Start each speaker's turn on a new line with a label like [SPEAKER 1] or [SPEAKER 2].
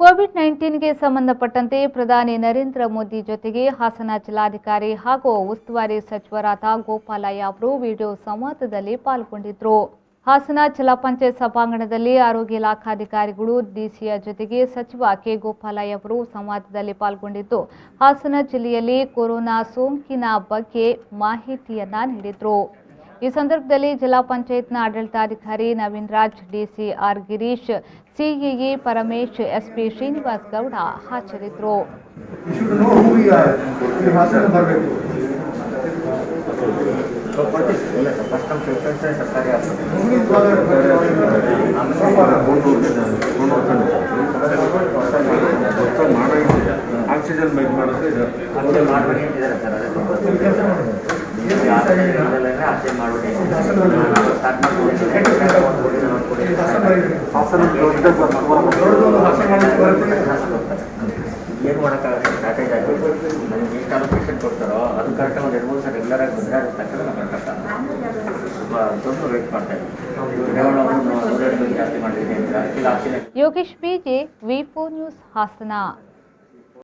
[SPEAKER 1] ಕೋವಿಡ್-19ಗೆ ಸಂಬಂಧಪಟ್ಟಂತೆ ಪ್ರಧಾನಿ ನರೇಂದ್ರ ಮೋದಿ ಜೊತೆಗೆ ಹಾಸನ ಜಿಲ್ಲಾಧಿಕಾರಿ ಹಾಗೂ ಉಸ್ತುವಾರಿ ಸಚಿವರಾದ ಗೋಪಾಲಯ್ಯ ಅವರು ವಿಡಿಯೋ ಸಂವಾದದಲ್ಲಿ ಪಾಲ್ಗೊಂಡಿದ್ದರು. ಹಾಸನ ಜಿಲ್ಲಾ ಪಂಚಾಯತ್ ಸಭಾಂಗಣದಲ್ಲಿ ಆರೋಗ್ಯ ಇಲಾಖಾಧಿಕಾರಿಗಳು, ಡಿಸಿಯ ಜೊತೆಗೆ ಸಚಿವ ಕೆ. ಗೋಪಾಲಯ್ಯ ಅವರು ಸಂವಾದದಲ್ಲಿ ಪಾಲ್ಗೊಂಡಿದ್ದು, ಹಾಸನ ಜಿಲ್ಲೆಯಲ್ಲಿ ಕೊರೋನಾ ಸೋಂಕಿನ ಬಗ್ಗೆ ಮಾಹಿತಿಯನ್ನ ನೀಡಿದರು. ಈ ಸಂದರ್ಭದಲ್ಲಿ ಜಿಲ್ಲಾ ಪಂಚಾಯತ್ನ ಆಡಳಿತಾಧಿಕಾರಿ Naveen Raj, DC R Girish, CEO Paramesh, SP Srinivas Gowda ಹಾಜರಿದ್ದರು.
[SPEAKER 2] ಆಕ್ಸಿಜನ್ ಮೇಕ್ ಮಾಡೋದು
[SPEAKER 3] ಏನು ಮಾಡೋಕ್ಕಾಗುತ್ತೆ. ಪ್ಯಾಕೇಜ್ ಆಗಿ ನಮ್ಗೆ ಎಷ್ಟು ಅಲೋಕೇಶನ್ ಕೊಡ್ತಾರೋ ಅದು ಕರೆಕ್ಟಾಗಿ ಒಂದು 2-3 ಸಲ ರೆಗ್ಯುಲರಾಗಿ ಬಂದರೆ ಅದು ತಕ್ಷಣ ಕರೆಕ್ಟಾಗ್ತದೆ. ತುಂಬ ದೊಡ್ಡ ವೇಟ್ ಮಾಡ್ತಾ ಇದ್ದೀವಿ. ಜಾಸ್ತಿ ಮಾಡಿದ್ದೀನಿ ಅಂತ
[SPEAKER 1] ಯೋಗೇಶ್ ಬಿಜೆ, ವಿ4 ನ್ಯೂಸ್ ಹಾಸನ.